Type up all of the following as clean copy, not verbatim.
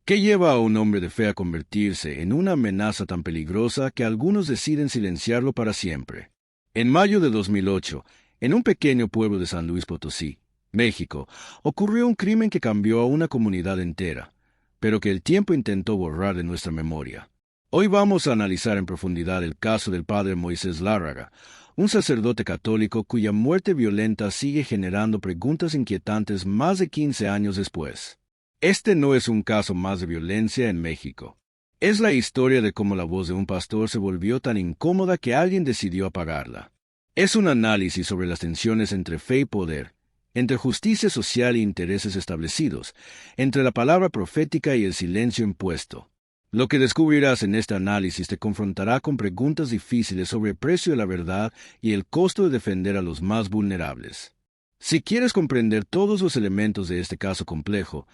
¿Qué lleva a un hombre de fe a convertirse en una amenaza tan peligrosa que algunos deciden silenciarlo para siempre? En mayo de 2008, en un pequeño pueblo de San Luis Potosí, México, ocurrió un crimen que cambió a una comunidad entera, pero que el tiempo intentó borrar de nuestra memoria. Hoy vamos a analizar en profundidad el caso del padre Moisés Lárraga, un sacerdote católico cuya muerte violenta sigue generando preguntas inquietantes más de 15 años después. Este no es un caso más de violencia en México. Es la historia de cómo la voz de un pastor se volvió tan incómoda que alguien decidió apagarla. Es un análisis sobre las tensiones entre fe y poder, entre justicia social e intereses establecidos, entre la palabra profética y el silencio impuesto. Lo que descubrirás en este análisis te confrontará con preguntas difíciles sobre el precio de la verdad y el costo de defender a los más vulnerables. Si quieres comprender todos los elementos de este caso complejo,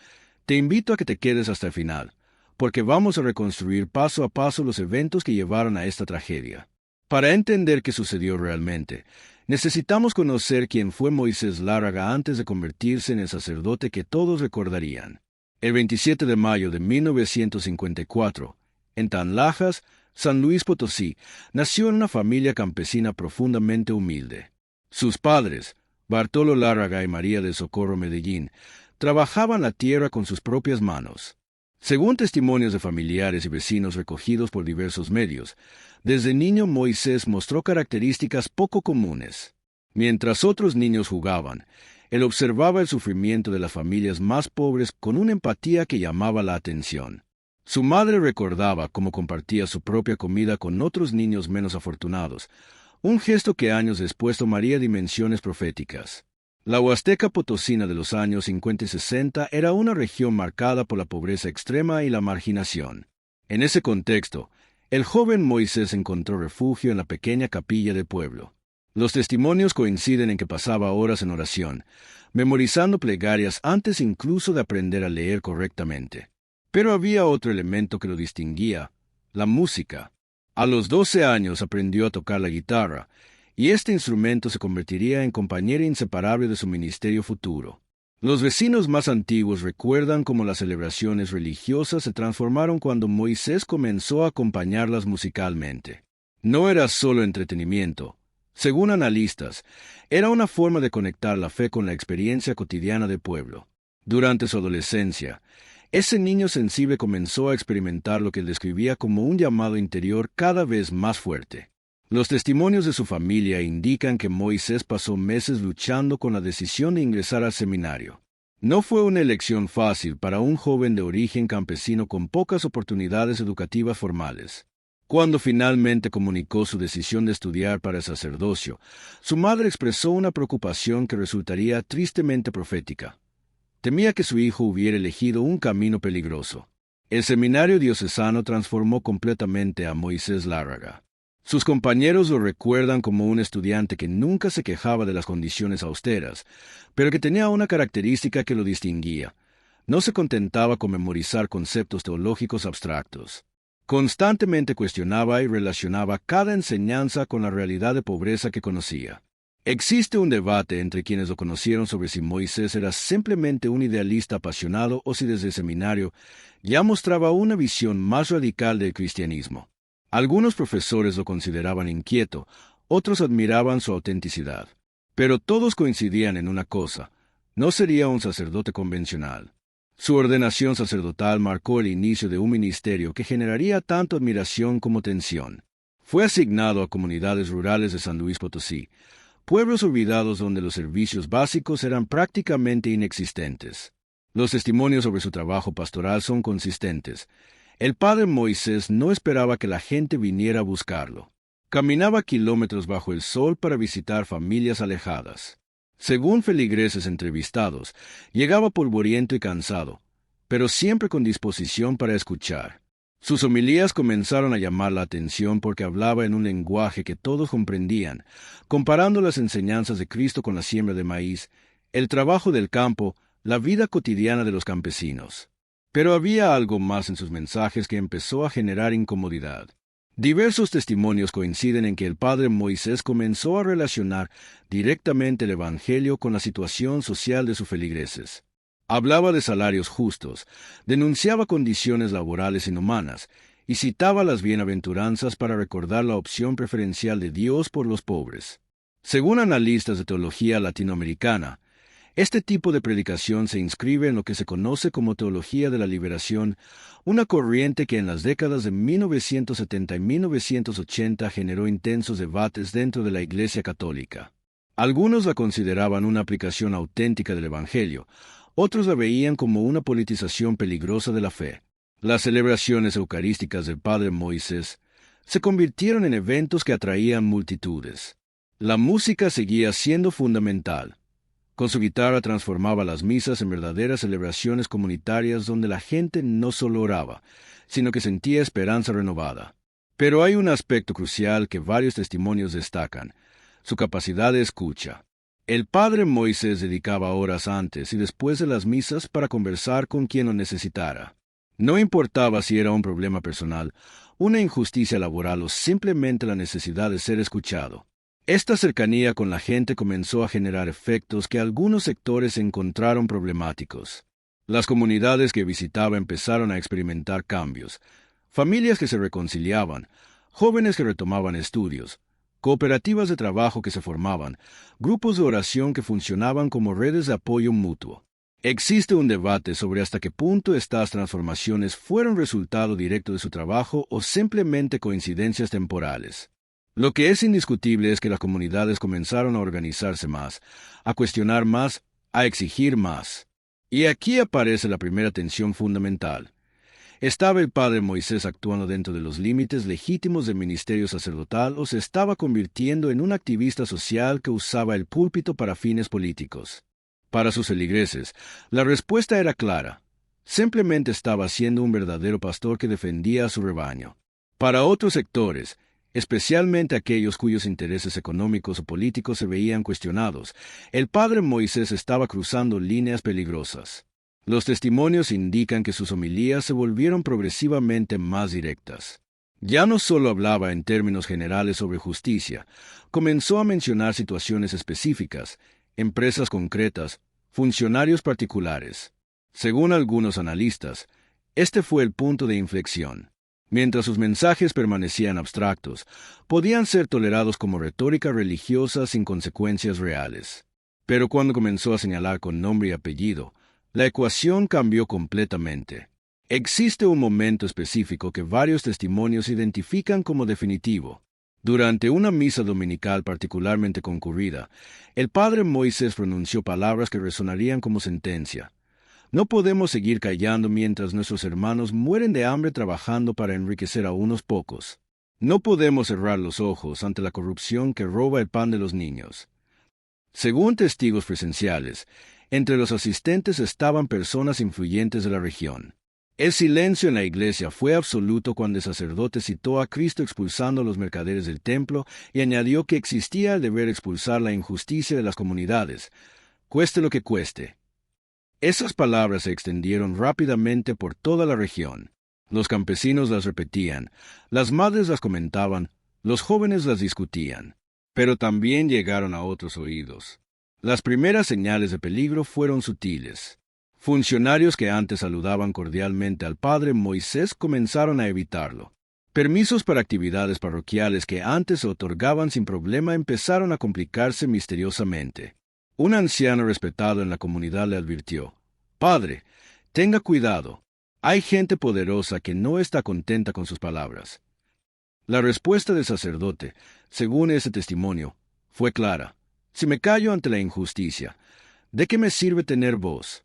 te invito a que te quedes hasta el final, porque vamos a reconstruir paso a paso los eventos que llevaron a esta tragedia. Para entender qué sucedió realmente, necesitamos conocer quién fue Moisés Lárraga antes de convertirse en el sacerdote que todos recordarían. El 27 de mayo de 1954, en Tanlajas, San Luis Potosí, nació en una familia campesina profundamente humilde. Sus padres, Bartolo Lárraga y María del Socorro Medellín, trabajaban la tierra con sus propias manos. Según testimonios de familiares y vecinos recogidos por diversos medios, desde niño Moisés mostró características poco comunes. Mientras otros niños jugaban, él observaba el sufrimiento de las familias más pobres con una empatía que llamaba la atención. Su madre recordaba cómo compartía su propia comida con otros niños menos afortunados, un gesto que años después tomaría dimensiones proféticas. La Huasteca Potosina de los años 50 y 60 era una región marcada por la pobreza extrema y la marginación. En ese contexto, el joven Moisés encontró refugio en la pequeña capilla del pueblo. Los testimonios coinciden en que pasaba horas en oración, memorizando plegarias antes incluso de aprender a leer correctamente. Pero había otro elemento que lo distinguía: la música. A los 12 años aprendió a tocar la guitarra, y este instrumento se convertiría en compañera inseparable de su ministerio futuro. Los vecinos más antiguos recuerdan cómo las celebraciones religiosas se transformaron cuando Moisés comenzó a acompañarlas musicalmente. No era solo entretenimiento. Según analistas, era una forma de conectar la fe con la experiencia cotidiana del pueblo. Durante su adolescencia, ese niño sensible comenzó a experimentar lo que él describía como un llamado interior cada vez más fuerte. Los testimonios de su familia indican que Moisés pasó meses luchando con la decisión de ingresar al seminario. No fue una elección fácil para un joven de origen campesino con pocas oportunidades educativas formales. Cuando finalmente comunicó su decisión de estudiar para el sacerdocio, su madre expresó una preocupación que resultaría tristemente profética. Temía que su hijo hubiera elegido un camino peligroso. El seminario diocesano transformó completamente a Moisés Lárraga. Sus compañeros lo recuerdan como un estudiante que nunca se quejaba de las condiciones austeras, pero que tenía una característica que lo distinguía: no se contentaba con memorizar conceptos teológicos abstractos. Constantemente cuestionaba y relacionaba cada enseñanza con la realidad de pobreza que conocía. Existe un debate entre quienes lo conocieron sobre si Moisés era simplemente un idealista apasionado o si desde el seminario ya mostraba una visión más radical del cristianismo. Algunos profesores lo consideraban inquieto, otros admiraban su autenticidad. Pero todos coincidían en una cosa: no sería un sacerdote convencional. Su ordenación sacerdotal marcó el inicio de un ministerio que generaría tanto admiración como tensión. Fue asignado a comunidades rurales de San Luis Potosí, pueblos olvidados donde los servicios básicos eran prácticamente inexistentes. Los testimonios sobre su trabajo pastoral son consistentes. El padre Moisés no esperaba que la gente viniera a buscarlo. Caminaba kilómetros bajo el sol para visitar familias alejadas. Según feligreses entrevistados, llegaba polvoriento y cansado, pero siempre con disposición para escuchar. Sus homilías comenzaron a llamar la atención porque hablaba en un lenguaje que todos comprendían, comparando las enseñanzas de Cristo con la siembra de maíz, el trabajo del campo, la vida cotidiana de los campesinos. Pero había algo más en sus mensajes que empezó a generar incomodidad. Diversos testimonios coinciden en que el padre Moisés comenzó a relacionar directamente el Evangelio con la situación social de sus feligreses. Hablaba de salarios justos, denunciaba condiciones laborales inhumanas y citaba las bienaventuranzas para recordar la opción preferencial de Dios por los pobres. Según analistas de teología latinoamericana, este tipo de predicación se inscribe en lo que se conoce como teología de la liberación, una corriente que en las décadas de 1970 y 1980 generó intensos debates dentro de la Iglesia Católica. Algunos la consideraban una aplicación auténtica del Evangelio, otros la veían como una politización peligrosa de la fe. Las celebraciones eucarísticas del Padre Moisés se convirtieron en eventos que atraían multitudes. La música seguía siendo fundamental. Con su guitarra transformaba las misas en verdaderas celebraciones comunitarias donde la gente no solo oraba, sino que sentía esperanza renovada. Pero hay un aspecto crucial que varios testimonios destacan: su capacidad de escucha. El padre Moisés dedicaba horas antes y después de las misas para conversar con quien lo necesitara. No importaba si era un problema personal, una injusticia laboral o simplemente la necesidad de ser escuchado. Esta cercanía con la gente comenzó a generar efectos que algunos sectores encontraron problemáticos. Las comunidades que visitaba empezaron a experimentar cambios, familias que se reconciliaban, jóvenes que retomaban estudios, cooperativas de trabajo que se formaban, grupos de oración que funcionaban como redes de apoyo mutuo. Existe un debate sobre hasta qué punto estas transformaciones fueron resultado directo de su trabajo o simplemente coincidencias temporales. Lo que es indiscutible es que las comunidades comenzaron a organizarse más, a cuestionar más, a exigir más. Y aquí aparece la primera tensión fundamental. ¿Estaba el padre Moisés actuando dentro de los límites legítimos del ministerio sacerdotal o se estaba convirtiendo en un activista social que usaba el púlpito para fines políticos? Para sus feligreses, la respuesta era clara. Simplemente estaba siendo un verdadero pastor que defendía a su rebaño. Para otros sectores, especialmente aquellos cuyos intereses económicos o políticos se veían cuestionados, el padre Moisés estaba cruzando líneas peligrosas. Los testimonios indican que sus homilías se volvieron progresivamente más directas. Ya no solo hablaba en términos generales sobre justicia, comenzó a mencionar situaciones específicas, empresas concretas, funcionarios particulares. Según algunos analistas, este fue el punto de inflexión. Mientras sus mensajes permanecían abstractos, podían ser tolerados como retórica religiosa sin consecuencias reales. Pero cuando comenzó a señalar con nombre y apellido, la ecuación cambió completamente. Existe un momento específico que varios testimonios identifican como definitivo. Durante una misa dominical particularmente concurrida, el padre Moisés pronunció palabras que resonarían como sentencia. No podemos seguir callando mientras nuestros hermanos mueren de hambre trabajando para enriquecer a unos pocos. No podemos cerrar los ojos ante la corrupción que roba el pan de los niños. Según testigos presenciales, entre los asistentes estaban personas influyentes de la región. El silencio en la iglesia fue absoluto cuando el sacerdote citó a Cristo expulsando a los mercaderes del templo y añadió que existía el deber expulsar la injusticia de las comunidades, cueste lo que cueste. Esas palabras se extendieron rápidamente por toda la región. Los campesinos las repetían, las madres las comentaban, los jóvenes las discutían. Pero también llegaron a otros oídos. Las primeras señales de peligro fueron sutiles. Funcionarios que antes saludaban cordialmente al padre Moisés comenzaron a evitarlo. Permisos para actividades parroquiales que antes se otorgaban sin problema empezaron a complicarse misteriosamente. Un anciano respetado en la comunidad le advirtió: «Padre, tenga cuidado. Hay gente poderosa que no está contenta con sus palabras». La respuesta del sacerdote, según ese testimonio, fue clara: «Si me callo ante la injusticia, ¿de qué me sirve tener voz?».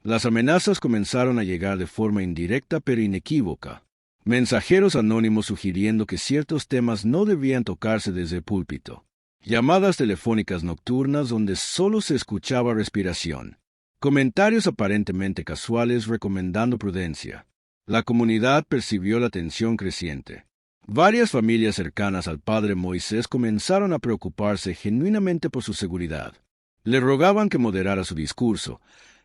Las amenazas comenzaron a llegar de forma indirecta pero inequívoca. Mensajeros anónimos sugiriendo que ciertos temas no debían tocarse desde el púlpito. Llamadas telefónicas nocturnas donde solo se escuchaba respiración. Comentarios aparentemente casuales recomendando prudencia. La comunidad percibió la tensión creciente. Varias familias cercanas al padre Moisés comenzaron a preocuparse genuinamente por su seguridad. Le rogaban que moderara su discurso,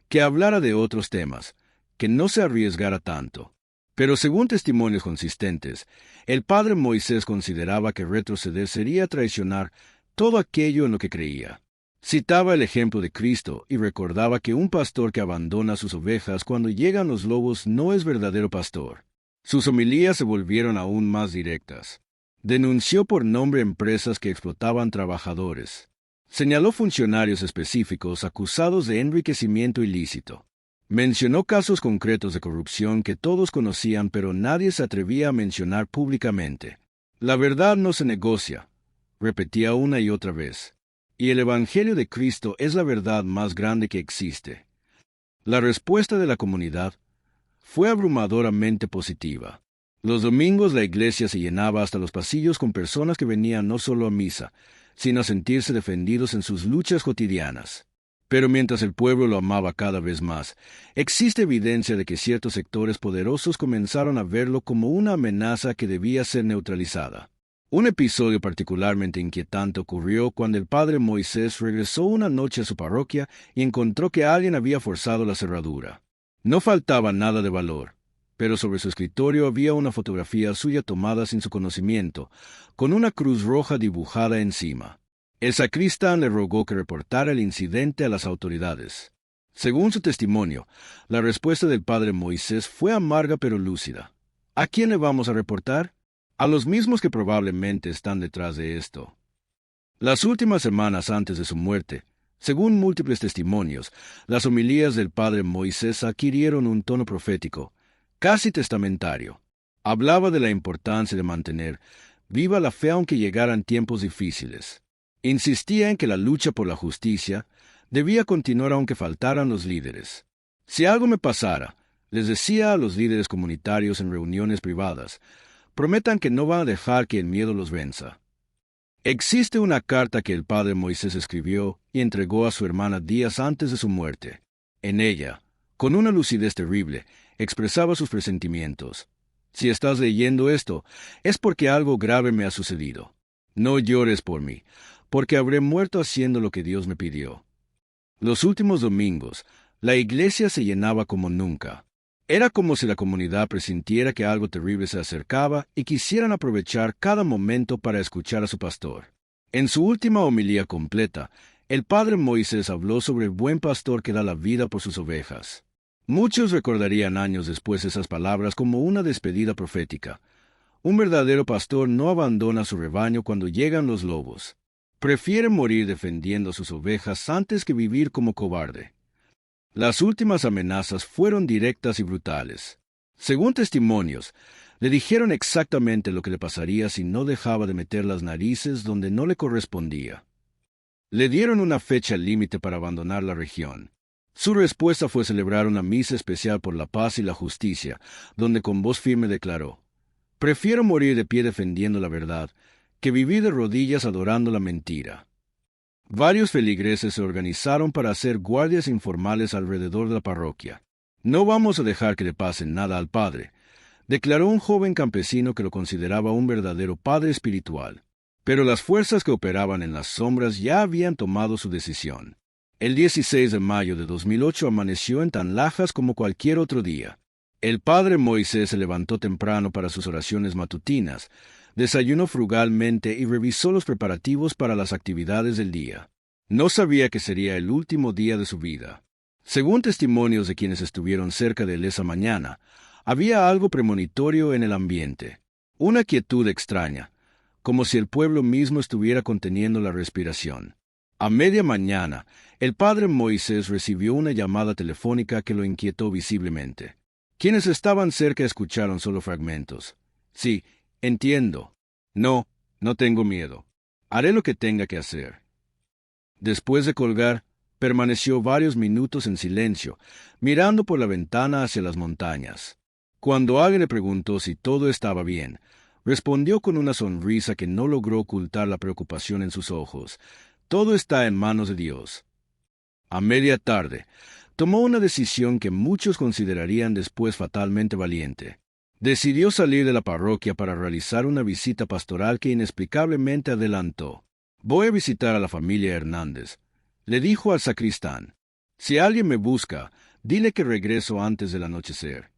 que hablara de otros temas, que no se arriesgara tanto. Pero según testimonios consistentes, el padre Moisés consideraba que retroceder sería traicionar todo aquello en lo que creía. Citaba el ejemplo de Cristo y recordaba que un pastor que abandona sus ovejas cuando llegan los lobos no es verdadero pastor. Sus homilías se volvieron aún más directas. Denunció por nombre empresas que explotaban trabajadores. Señaló funcionarios específicos acusados de enriquecimiento ilícito. Mencionó casos concretos de corrupción que todos conocían, pero nadie se atrevía a mencionar públicamente. La verdad no se negocia, repetía una y otra vez. Y el Evangelio de Cristo es la verdad más grande que existe. La respuesta de la comunidad fue abrumadoramente positiva. Los domingos la iglesia se llenaba hasta los pasillos con personas que venían no solo a misa, sino a sentirse defendidos en sus luchas cotidianas. Pero mientras el pueblo lo amaba cada vez más, existe evidencia de que ciertos sectores poderosos comenzaron a verlo como una amenaza que debía ser neutralizada. Un episodio particularmente inquietante ocurrió cuando el padre Moisés regresó una noche a su parroquia y encontró que alguien había forzado la cerradura. No faltaba nada de valor, pero sobre su escritorio había una fotografía suya tomada sin su conocimiento, con una cruz roja dibujada encima. El sacristán le rogó que reportara el incidente a las autoridades. Según su testimonio, la respuesta del padre Moisés fue amarga pero lúcida. ¿A quién le vamos a reportar? A los mismos que probablemente están detrás de esto. Las últimas semanas antes de su muerte, según múltiples testimonios, las homilías del padre Moisés adquirieron un tono profético, casi testamentario. Hablaba de la importancia de mantener viva la fe aunque llegaran tiempos difíciles. Insistía en que la lucha por la justicia debía continuar aunque faltaran los líderes. Si algo me pasara, les decía a los líderes comunitarios en reuniones privadas, prometan que no van a dejar que el miedo los venza. Existe una carta que el padre Moisés escribió y entregó a su hermana días antes de su muerte. En ella, con una lucidez terrible, expresaba sus presentimientos. Si estás leyendo esto, es porque algo grave me ha sucedido. No llores por mí, porque habré muerto haciendo lo que Dios me pidió. Los últimos domingos, la iglesia se llenaba como nunca. Era como si la comunidad presintiera que algo terrible se acercaba y quisieran aprovechar cada momento para escuchar a su pastor. En su última homilía completa, el padre Moisés habló sobre el buen pastor que da la vida por sus ovejas. Muchos recordarían años después esas palabras como una despedida profética. Un verdadero pastor no abandona su rebaño cuando llegan los lobos. Prefiere morir defendiendo a sus ovejas antes que vivir como cobarde. Las últimas amenazas fueron directas y brutales. Según testimonios, le dijeron exactamente lo que le pasaría si no dejaba de meter las narices donde no le correspondía. Le dieron una fecha límite para abandonar la región. Su respuesta fue celebrar una misa especial por la paz y la justicia, donde con voz firme declaró: «Prefiero morir de pie defendiendo la verdad, que vivir de rodillas adorando la mentira». Varios feligreses se organizaron para hacer guardias informales alrededor de la parroquia. «No vamos a dejar que le pase nada al padre», declaró un joven campesino que lo consideraba un verdadero padre espiritual. Pero las fuerzas que operaban en las sombras ya habían tomado su decisión. El 16 de mayo de 2008 amaneció en tan lajas como cualquier otro día. El padre Moisés se levantó temprano para sus oraciones matutinas, desayunó frugalmente y revisó los preparativos para las actividades del día. No sabía que sería el último día de su vida. Según testimonios de quienes estuvieron cerca de él esa mañana, había algo premonitorio en el ambiente, una quietud extraña, como si el pueblo mismo estuviera conteniendo la respiración. A media mañana, el padre Moisés recibió una llamada telefónica que lo inquietó visiblemente. Quienes estaban cerca escucharon solo fragmentos. «Sí, entiendo. No tengo miedo. Haré lo que tenga que hacer». Después de colgar, permaneció varios minutos en silencio, mirando por la ventana hacia las montañas. Cuando alguien le preguntó si todo estaba bien, respondió con una sonrisa que no logró ocultar la preocupación en sus ojos: «Todo está en manos de Dios». A media tarde, tomó una decisión que muchos considerarían después fatalmente valiente. Decidió salir de la parroquia para realizar una visita pastoral que inexplicablemente adelantó. «Voy a visitar a la familia Hernández», le dijo al sacristán. «Si alguien me busca, dile que regreso antes del anochecer».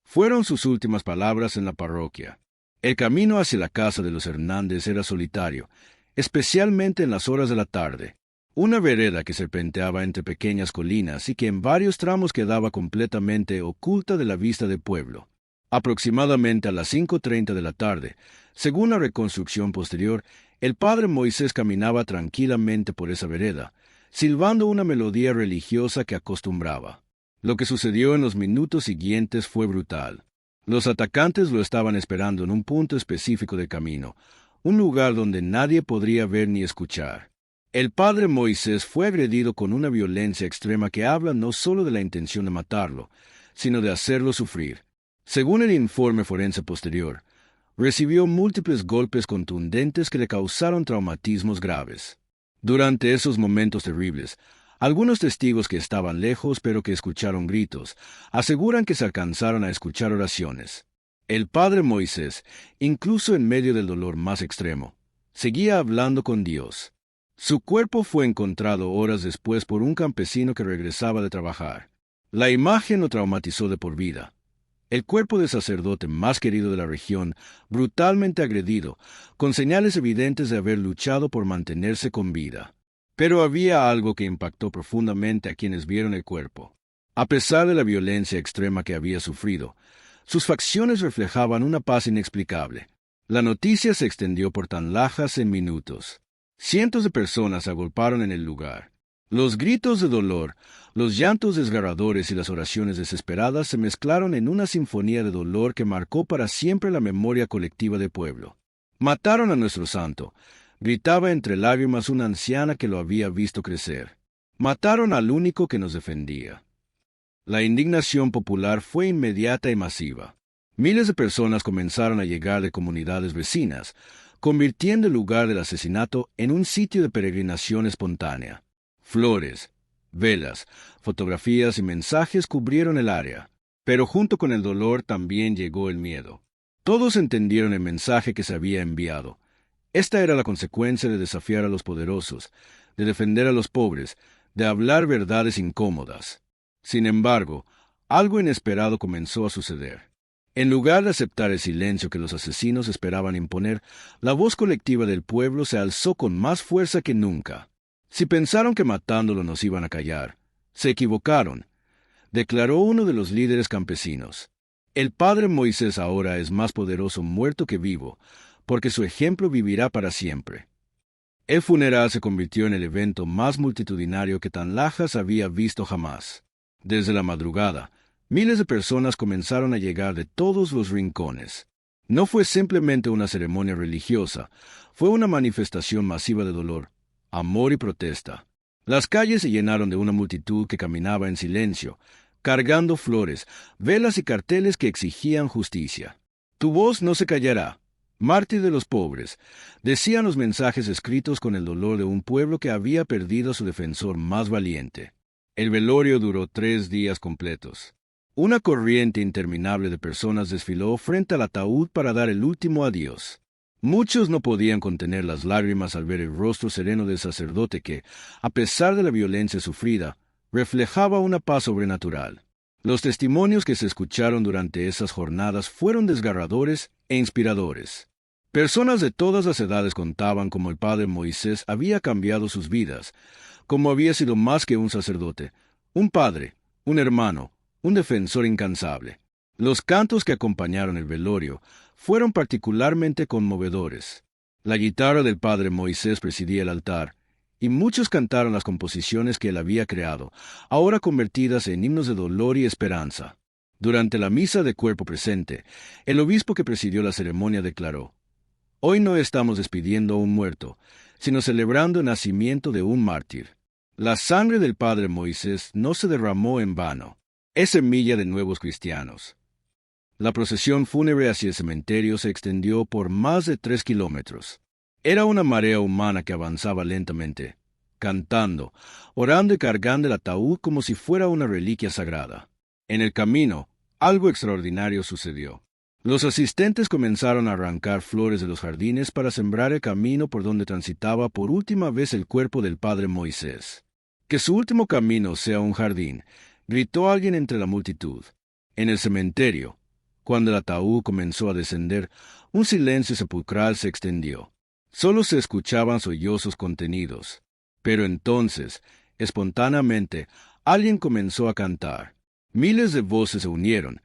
Fueron sus últimas palabras en la parroquia. El camino hacia la casa de los Hernández era solitario, especialmente en las horas de la tarde. Una vereda que serpenteaba entre pequeñas colinas y que en varios tramos quedaba completamente oculta de la vista del pueblo. Aproximadamente a las 5:30 de la tarde, según la reconstrucción posterior, el padre Moisés caminaba tranquilamente por esa vereda, silbando una melodía religiosa que acostumbraba. Lo que sucedió en los minutos siguientes fue brutal. Los atacantes lo estaban esperando en un punto específico del camino, un lugar donde nadie podría ver ni escuchar. El padre Moisés fue agredido con una violencia extrema que habla no solo de la intención de matarlo, sino de hacerlo sufrir. Según el informe forense posterior, recibió múltiples golpes contundentes que le causaron traumatismos graves. Durante esos momentos terribles, algunos testigos que estaban lejos pero que escucharon gritos, aseguran que se alcanzaron a escuchar oraciones. El padre Moisés, incluso en medio del dolor más extremo, seguía hablando con Dios. Su cuerpo fue encontrado horas después por un campesino que regresaba de trabajar. La imagen lo traumatizó de por vida. El cuerpo del sacerdote más querido de la región, brutalmente agredido, con señales evidentes de haber luchado por mantenerse con vida. Pero había algo que impactó profundamente a quienes vieron el cuerpo. A pesar de la violencia extrema que había sufrido, sus facciones reflejaban una paz inexplicable. La noticia se extendió por Tanlajas en minutos. Cientos de personas se agolparon en el lugar. Los gritos de dolor, los llantos desgarradores y las oraciones desesperadas se mezclaron en una sinfonía de dolor que marcó para siempre la memoria colectiva del pueblo. «Mataron a nuestro santo», gritaba entre lágrimas una anciana que lo había visto crecer. «Mataron al único que nos defendía». La indignación popular fue inmediata y masiva. Miles de personas comenzaron a llegar de comunidades vecinas, convirtiendo el lugar del asesinato en un sitio de peregrinación espontánea. Flores, velas, fotografías y mensajes cubrieron el área, pero junto con el dolor también llegó el miedo. Todos entendieron el mensaje que se había enviado. Esta era la consecuencia de desafiar a los poderosos, de defender a los pobres, de hablar verdades incómodas. Sin embargo, algo inesperado comenzó a suceder. En lugar de aceptar el silencio que los asesinos esperaban imponer, la voz colectiva del pueblo se alzó con más fuerza que nunca. Si pensaron que matándolo nos iban a callar, se equivocaron, declaró uno de los líderes campesinos. El padre Moisés ahora es más poderoso muerto que vivo, porque su ejemplo vivirá para siempre. El funeral se convirtió en el evento más multitudinario que Tanlajas había visto jamás. Desde la madrugada, miles de personas comenzaron a llegar de todos los rincones. No fue simplemente una ceremonia religiosa, fue una manifestación masiva de dolor, amor y protesta. Las calles se llenaron de una multitud que caminaba en silencio, cargando flores, velas y carteles que exigían justicia. «Tu voz no se callará, mártir de los pobres», decían los mensajes escritos con el dolor de un pueblo que había perdido a su defensor más valiente. El velorio duró 3 días completos. Una corriente interminable de personas desfiló frente al ataúd para dar el último adiós. Muchos no podían contener las lágrimas al ver el rostro sereno del sacerdote que, a pesar de la violencia sufrida, reflejaba una paz sobrenatural. Los testimonios que se escucharon durante esas jornadas fueron desgarradores e inspiradores. Personas de todas las edades contaban cómo el padre Moisés había cambiado sus vidas, cómo había sido más que un sacerdote, un padre, un hermano, un defensor incansable. Los cantos que acompañaron el velorio fueron particularmente conmovedores. La guitarra del padre Moisés presidía el altar, y muchos cantaron las composiciones que él había creado, ahora convertidas en himnos de dolor y esperanza. Durante la misa de cuerpo presente, el obispo que presidió la ceremonia declaró: «Hoy no estamos despidiendo a un muerto, sino celebrando el nacimiento de un mártir. La sangre del padre Moisés no se derramó en vano. Es semilla de nuevos cristianos». La procesión fúnebre hacia el cementerio se extendió por más de 3 kilómetros. Era una marea humana que avanzaba lentamente, cantando, orando y cargando el ataúd como si fuera una reliquia sagrada. En el camino, algo extraordinario sucedió. Los asistentes comenzaron a arrancar flores de los jardines para sembrar el camino por donde transitaba por última vez el cuerpo del padre Moisés. «Que su último camino sea un jardín», gritó alguien entre la multitud. En el cementerio, cuando el ataúd comenzó a descender, un silencio sepulcral se extendió. Solo se escuchaban sollozos contenidos. Pero entonces, espontáneamente, alguien comenzó a cantar. Miles de voces se unieron,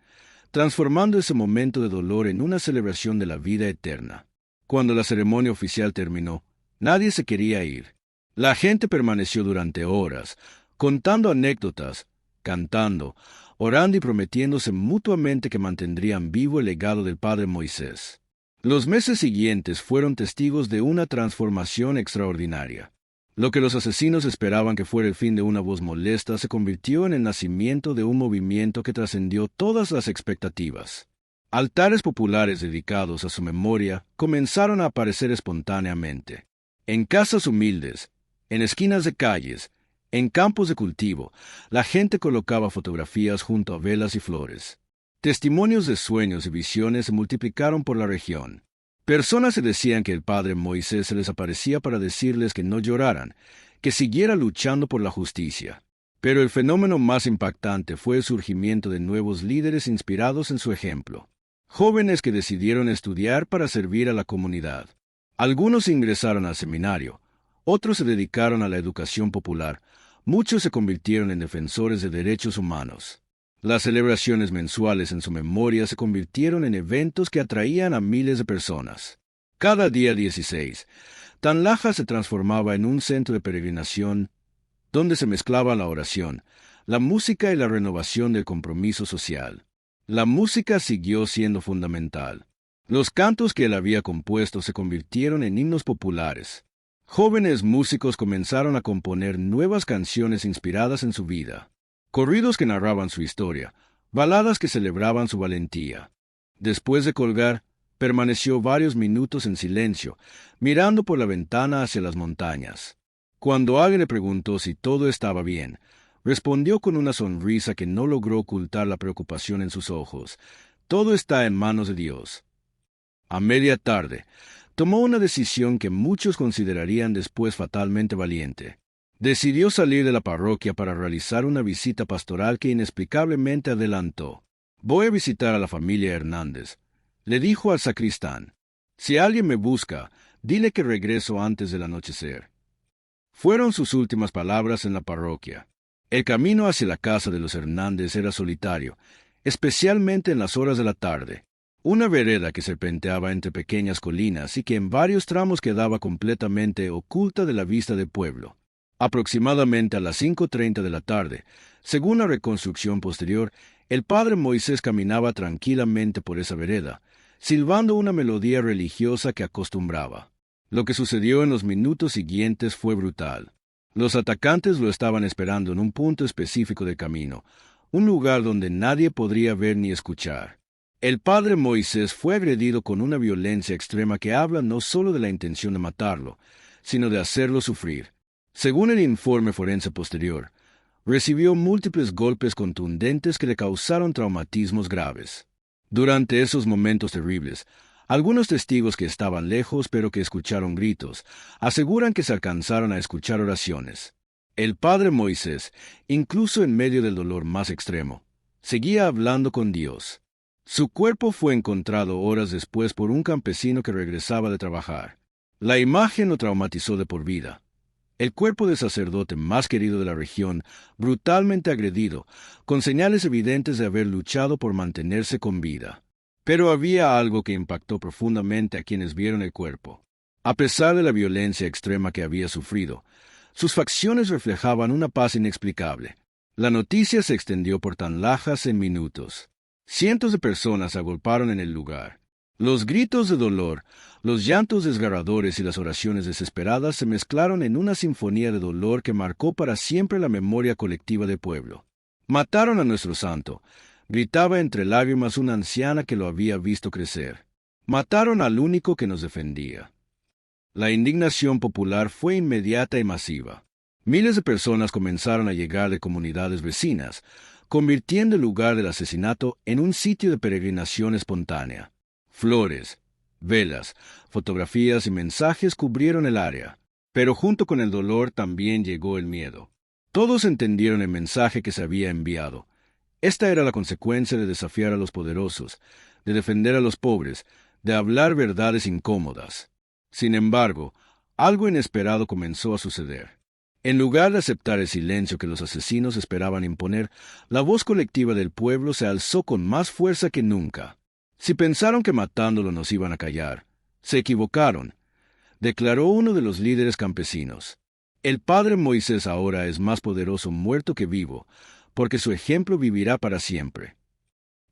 transformando ese momento de dolor en una celebración de la vida eterna. Cuando la ceremonia oficial terminó, nadie se quería ir. La gente permaneció durante horas, contando anécdotas, cantando, orando y prometiéndose mutuamente que mantendrían vivo el legado del padre Moisés. Los meses siguientes fueron testigos de una transformación extraordinaria. Lo que los asesinos esperaban que fuera el fin de una voz molesta se convirtió en el nacimiento de un movimiento que trascendió todas las expectativas. Altares populares dedicados a su memoria comenzaron a aparecer espontáneamente. En casas humildes, en esquinas de calles, en campos de cultivo, la gente colocaba fotografías junto a velas y flores. Testimonios de sueños y visiones se multiplicaron por la región. Personas se decían que el padre Moisés se les aparecía para decirles que no lloraran, que siguiera luchando por la justicia. Pero el fenómeno más impactante fue el surgimiento de nuevos líderes inspirados en su ejemplo. Jóvenes que decidieron estudiar para servir a la comunidad. Algunos ingresaron al seminario, otros se dedicaron a la educación popular, muchos se convirtieron en defensores de derechos humanos. Las celebraciones mensuales en su memoria se convirtieron en eventos que atraían a miles de personas. Cada día 16, Tanlaja se transformaba en un centro de peregrinación donde se mezclaba la oración, la música y la renovación del compromiso social. La música siguió siendo fundamental. Los cantos que él había compuesto se convirtieron en himnos populares. Jóvenes músicos comenzaron a componer nuevas canciones inspiradas en su vida. Corridos que narraban su historia, baladas que celebraban su valentía. Después de colgar, permaneció varios minutos en silencio, mirando por la ventana hacia las montañas. Cuando alguien le preguntó si todo estaba bien, respondió con una sonrisa que no logró ocultar la preocupación en sus ojos. Todo está en manos de Dios. A media tarde, tomó una decisión que muchos considerarían después fatalmente valiente. Decidió salir de la parroquia para realizar una visita pastoral que inexplicablemente adelantó. «Voy a visitar a la familia Hernández», le dijo al sacristán. «Si alguien me busca, dile que regreso antes del anochecer». Fueron sus últimas palabras en la parroquia. El camino hacia la casa de los Hernández era solitario, especialmente en las horas de la tarde. Una vereda que serpenteaba entre pequeñas colinas y que en varios tramos quedaba completamente oculta de la vista del pueblo. Aproximadamente a las 5:30 de la tarde, según la reconstrucción posterior, el padre Moisés caminaba tranquilamente por esa vereda, silbando una melodía religiosa que acostumbraba. Lo que sucedió en los minutos siguientes fue brutal. Los atacantes lo estaban esperando en un punto específico del camino, un lugar donde nadie podría ver ni escuchar. El padre Moisés fue agredido con una violencia extrema que habla no solo de la intención de matarlo, sino de hacerlo sufrir. Según el informe forense posterior, recibió múltiples golpes contundentes que le causaron traumatismos graves. Durante esos momentos terribles, algunos testigos que estaban lejos pero que escucharon gritos, aseguran que se alcanzaron a escuchar oraciones. El padre Moisés, incluso en medio del dolor más extremo, seguía hablando con Dios. Su cuerpo fue encontrado horas después por un campesino que regresaba de trabajar. La imagen lo traumatizó de por vida. El cuerpo del sacerdote más querido de la región, brutalmente agredido, con señales evidentes de haber luchado por mantenerse con vida. Pero había algo que impactó profundamente a quienes vieron el cuerpo. A pesar de la violencia extrema que había sufrido, sus facciones reflejaban una paz inexplicable. La noticia se extendió por Tanlajas en minutos. Cientos de personas se agolparon en el lugar. Los gritos de dolor, los llantos desgarradores y las oraciones desesperadas se mezclaron en una sinfonía de dolor que marcó para siempre la memoria colectiva del pueblo. «Mataron a nuestro santo», gritaba entre lágrimas una anciana que lo había visto crecer. «Mataron al único que nos defendía». La indignación popular fue inmediata y masiva. Miles de personas comenzaron a llegar de comunidades vecinas, convirtiendo el lugar del asesinato en un sitio de peregrinación espontánea. Flores, velas, fotografías y mensajes cubrieron el área, pero junto con el dolor también llegó el miedo. Todos entendieron el mensaje que se había enviado. Esta era la consecuencia de desafiar a los poderosos, de defender a los pobres, de hablar verdades incómodas. Sin embargo, algo inesperado comenzó a suceder. En lugar de aceptar el silencio que los asesinos esperaban imponer, la voz colectiva del pueblo se alzó con más fuerza que nunca. Si pensaron que matándolo nos iban a callar, se equivocaron, declaró uno de los líderes campesinos. El padre Moisés ahora es más poderoso muerto que vivo, porque su ejemplo vivirá para siempre.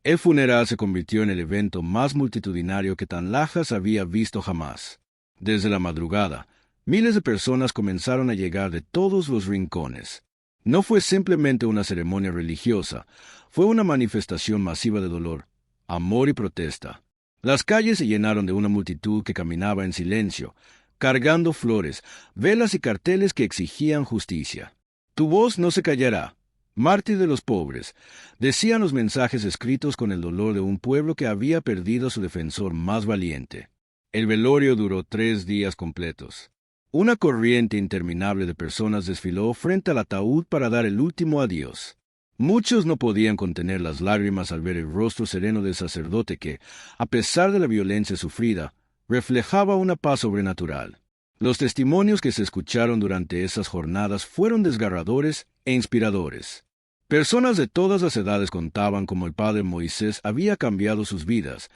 El funeral se convirtió en el evento más multitudinario que Tanlajas había visto jamás. Desde la madrugada, miles de personas comenzaron a llegar de todos los rincones. No fue simplemente una ceremonia religiosa, fue una manifestación masiva de dolor, amor y protesta. Las calles se llenaron de una multitud que caminaba en silencio, cargando flores, velas y carteles que exigían justicia. Tu voz no se callará. Mártir de los pobres, decían los mensajes escritos con el dolor de un pueblo que había perdido a su defensor más valiente. El velorio duró 3 días completos. Una corriente interminable de personas desfiló frente al ataúd para dar el último adiós. Muchos no podían contener las lágrimas al ver el rostro sereno del sacerdote que, a pesar de la violencia sufrida, reflejaba una paz sobrenatural. Los testimonios que se escucharon durante esas jornadas fueron desgarradores e inspiradores. Personas de todas las edades contaban cómo el padre Moisés había cambiado sus vidas,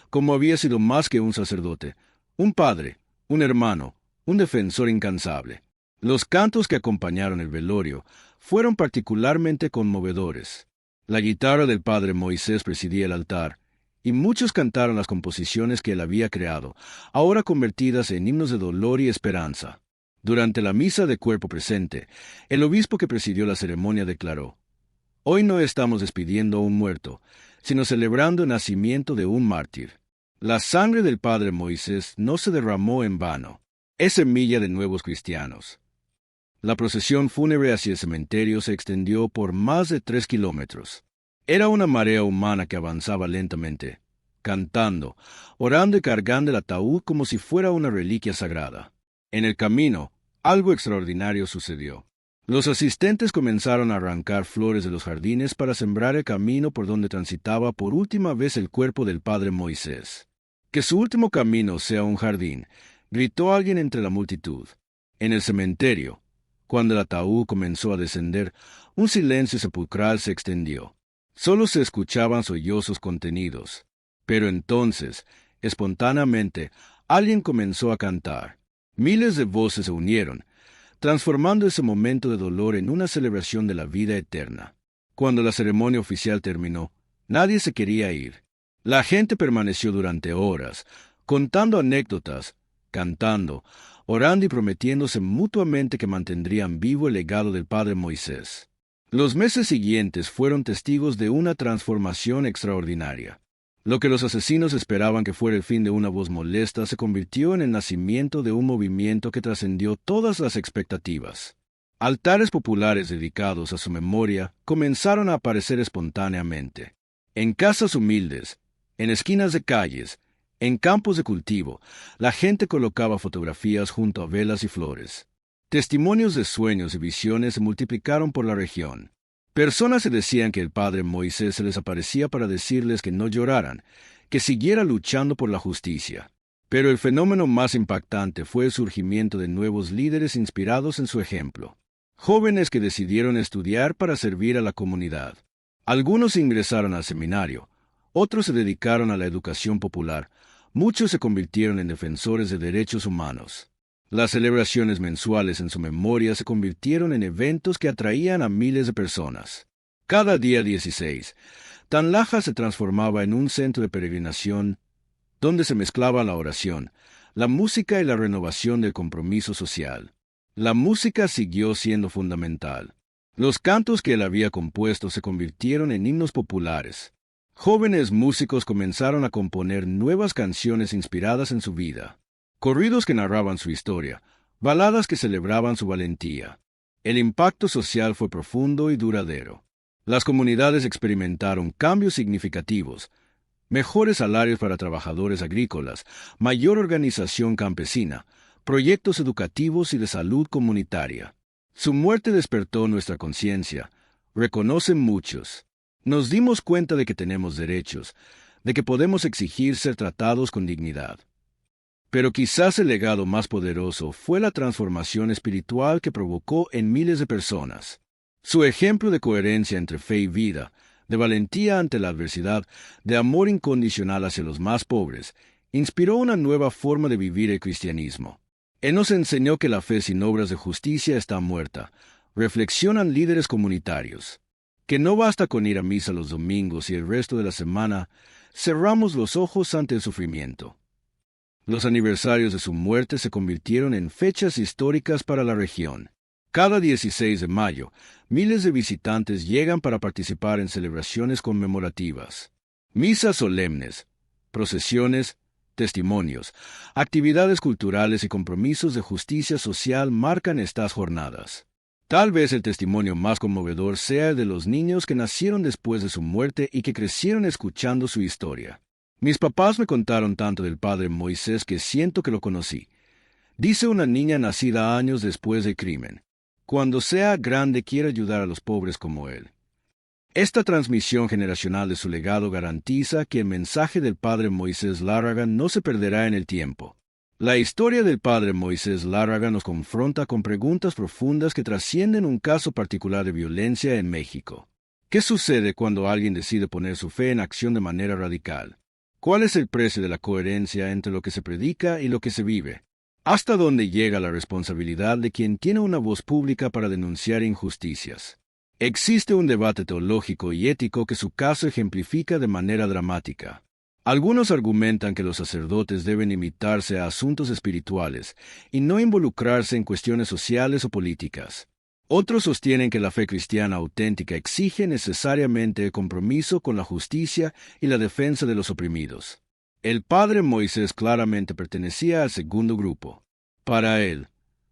cómo había sido más que un sacerdote, un padre, un hermano, un defensor incansable. Los cantos que acompañaron el velorio fueron particularmente conmovedores. La guitarra del padre Moisés presidía el altar, y muchos cantaron las composiciones que él había creado, ahora convertidas en himnos de dolor y esperanza. Durante la misa de cuerpo presente, el obispo que presidió la ceremonia declaró: «Hoy no estamos despidiendo a un muerto, sino celebrando el nacimiento de un mártir. La sangre del padre Moisés no se derramó en vano. Es semilla de nuevos cristianos». La procesión fúnebre hacia el cementerio se extendió por más de 3 kilómetros. Era una marea humana que avanzaba lentamente, cantando, orando y cargando el ataúd como si fuera una reliquia sagrada. En el camino, algo extraordinario sucedió. Los asistentes comenzaron a arrancar flores de los jardines para sembrar el camino por donde transitaba por última vez el cuerpo del padre Moisés. «Que su último camino sea un jardín», gritó alguien entre la multitud. En el cementerio, cuando el ataúd comenzó a descender, un silencio sepulcral se extendió. Solo se escuchaban sollozos contenidos. Pero entonces, espontáneamente, alguien comenzó a cantar. Miles de voces se unieron, transformando ese momento de dolor en una celebración de la vida eterna. Cuando la ceremonia oficial terminó, nadie se quería ir. La gente permaneció durante horas, contando anécdotas, cantando, orando y prometiéndose mutuamente que mantendrían vivo el legado del padre Moisés. Los meses siguientes fueron testigos de una transformación extraordinaria. Lo que los asesinos esperaban que fuera el fin de una voz molesta se convirtió en el nacimiento de un movimiento que trascendió todas las expectativas. Altares populares dedicados a su memoria comenzaron a aparecer espontáneamente. En casas humildes, en esquinas de calles, en campos de cultivo, la gente colocaba fotografías junto a velas y flores. Testimonios de sueños y visiones se multiplicaron por la región. Personas se decían que el padre Moisés se les aparecía para decirles que no lloraran, que siguiera luchando por la justicia. Pero el fenómeno más impactante fue el surgimiento de nuevos líderes inspirados en su ejemplo. Jóvenes que decidieron estudiar para servir a la comunidad. Algunos ingresaron al seminario, otros se dedicaron a la educación popular, muchos se convirtieron en defensores de derechos humanos. Las celebraciones mensuales en su memoria se convirtieron en eventos que atraían a miles de personas. Cada día 16, Tanlajas se transformaba en un centro de peregrinación donde se mezclaba la oración, la música y la renovación del compromiso social. La música siguió siendo fundamental. Los cantos que él había compuesto se convirtieron en himnos populares. Jóvenes músicos comenzaron a componer nuevas canciones inspiradas en su vida. Corridos que narraban su historia, baladas que celebraban su valentía. El impacto social fue profundo y duradero. Las comunidades experimentaron cambios significativos, mejores salarios para trabajadores agrícolas, mayor organización campesina, proyectos educativos y de salud comunitaria. Su muerte despertó nuestra conciencia, reconocen muchos. Nos dimos cuenta de que tenemos derechos, de que podemos exigir ser tratados con dignidad. Pero quizás el legado más poderoso fue la transformación espiritual que provocó en miles de personas. Su ejemplo de coherencia entre fe y vida, de valentía ante la adversidad, de amor incondicional hacia los más pobres, inspiró una nueva forma de vivir el cristianismo. Él nos enseñó que la fe sin obras de justicia está muerta. Reflexionan líderes comunitarios. Que no basta con ir a misa los domingos y el resto de la semana cerramos los ojos ante el sufrimiento. Los aniversarios de su muerte se convirtieron en fechas históricas para la región. Cada 16 de mayo, miles de visitantes llegan para participar en celebraciones conmemorativas. Misas solemnes, procesiones, testimonios, actividades culturales y compromisos de justicia social marcan estas jornadas. Tal vez el testimonio más conmovedor sea el de los niños que nacieron después de su muerte y que crecieron escuchando su historia. Mis papás me contaron tanto del padre Moisés que siento que lo conocí. Dice una niña nacida años después del crimen. Cuando sea grande quiere ayudar a los pobres como él. Esta transmisión generacional de su legado garantiza que el mensaje del padre Moisés Lárraga no se perderá en el tiempo. La historia del padre Moisés Lárraga nos confronta con preguntas profundas que trascienden un caso particular de violencia en México. ¿Qué sucede cuando alguien decide poner su fe en acción de manera radical? ¿Cuál es el precio de la coherencia entre lo que se predica y lo que se vive? ¿Hasta dónde llega la responsabilidad de quien tiene una voz pública para denunciar injusticias? Existe un debate teológico y ético que su caso ejemplifica de manera dramática. Algunos argumentan que los sacerdotes deben limitarse a asuntos espirituales y no involucrarse en cuestiones sociales o políticas. Otros sostienen que la fe cristiana auténtica exige necesariamente el compromiso con la justicia y la defensa de los oprimidos. El padre Moisés claramente pertenecía al segundo grupo. Para él,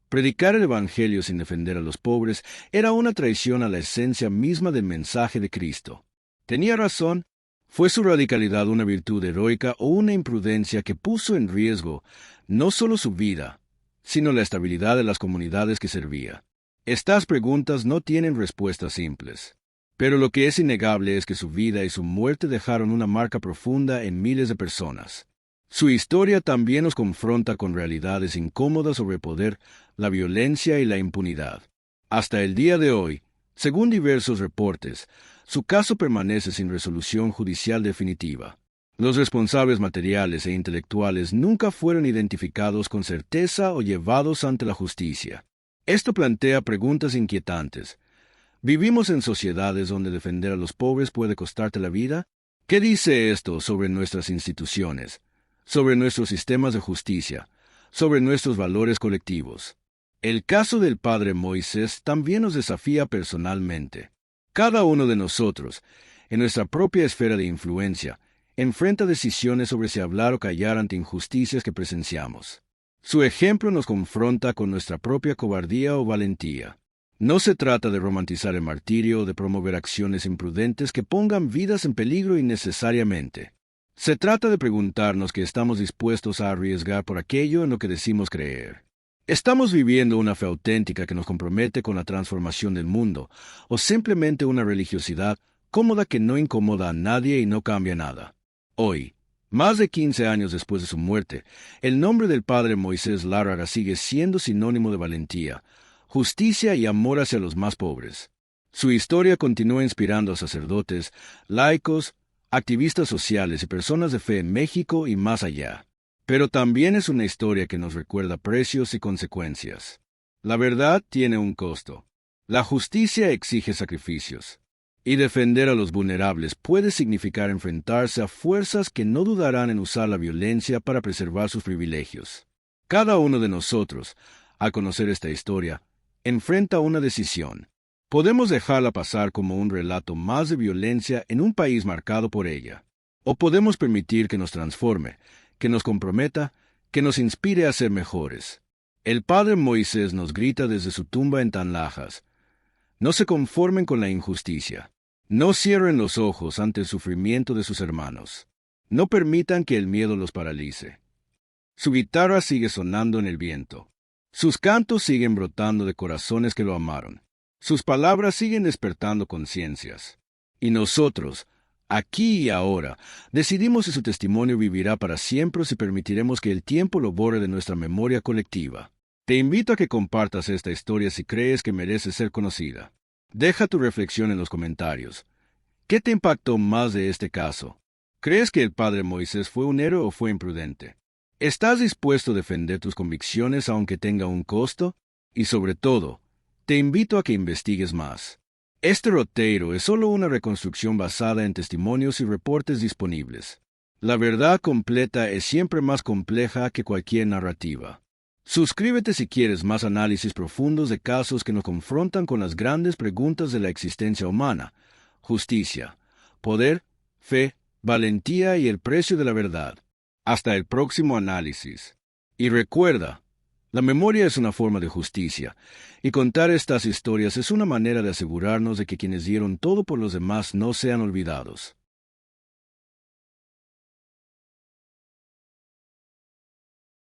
predicar el Evangelio sin defender a los pobres era una traición a la esencia misma del mensaje de Cristo. ¿Tenía razón? ¿Fue su radicalidad una virtud heroica o una imprudencia que puso en riesgo no solo su vida, sino la estabilidad de las comunidades que servía? Estas preguntas no tienen respuestas simples. Pero lo que es innegable es que su vida y su muerte dejaron una marca profunda en miles de personas. Su historia también nos confronta con realidades incómodas sobre el poder, la violencia y la impunidad. Hasta el día de hoy, según diversos reportes, su caso permanece sin resolución judicial definitiva. Los responsables materiales e intelectuales nunca fueron identificados con certeza o llevados ante la justicia. Esto plantea preguntas inquietantes. ¿Vivimos en sociedades donde defender a los pobres puede costarte la vida? ¿Qué dice esto sobre nuestras instituciones, sobre nuestros sistemas de justicia, sobre nuestros valores colectivos? El caso del padre Moisés también nos desafía personalmente. Cada uno de nosotros, en nuestra propia esfera de influencia, enfrenta decisiones sobre si hablar o callar ante injusticias que presenciamos. Su ejemplo nos confronta con nuestra propia cobardía o valentía. No se trata de romantizar el martirio o de promover acciones imprudentes que pongan vidas en peligro innecesariamente. Se trata de preguntarnos qué estamos dispuestos a arriesgar por aquello en lo que decimos creer. ¿Estamos viviendo una fe auténtica que nos compromete con la transformación del mundo, o simplemente una religiosidad cómoda que no incomoda a nadie y no cambia nada? Hoy, más de 15 años después de su muerte, el nombre del padre Moisés Lárraga sigue siendo sinónimo de valentía, justicia y amor hacia los más pobres. Su historia continúa inspirando a sacerdotes, laicos, activistas sociales y personas de fe en México y más allá. Pero también es una historia que nos recuerda precios y consecuencias. La verdad tiene un costo. La justicia exige sacrificios. Y defender a los vulnerables puede significar enfrentarse a fuerzas que no dudarán en usar la violencia para preservar sus privilegios. Cada uno de nosotros, al conocer esta historia, enfrenta una decisión. Podemos dejarla pasar como un relato más de violencia en un país marcado por ella. O podemos permitir que nos transforme, que nos comprometa, que nos inspire a ser mejores. El padre Moisés nos grita desde su tumba en Tanlajas: no se conformen con la injusticia. No cierren los ojos ante el sufrimiento de sus hermanos. No permitan que el miedo los paralice. Su guitarra sigue sonando en el viento. Sus cantos siguen brotando de corazones que lo amaron. Sus palabras siguen despertando conciencias. Y nosotros, Aquí y ahora, decidimos si su testimonio vivirá para siempre o si permitiremos que el tiempo lo borre de nuestra memoria colectiva. Te invito a que compartas esta historia si crees que merece ser conocida. Deja tu reflexión en los comentarios. ¿Qué te impactó más de este caso? ¿Crees que el padre Moisés fue un héroe o fue imprudente? ¿Estás dispuesto a defender tus convicciones aunque tenga un costo? Y sobre todo, te invito a que investigues más. Este roteiro es solo una reconstrucción basada en testimonios y reportes disponibles. La verdad completa es siempre más compleja que cualquier narrativa. Suscríbete si quieres más análisis profundos de casos que nos confrontan con las grandes preguntas de la existencia humana: justicia, poder, fe, valentía y el precio de la verdad. Hasta el próximo análisis. Y recuerda, la memoria es una forma de justicia, y contar estas historias es una manera de asegurarnos de que quienes dieron todo por los demás no sean olvidados.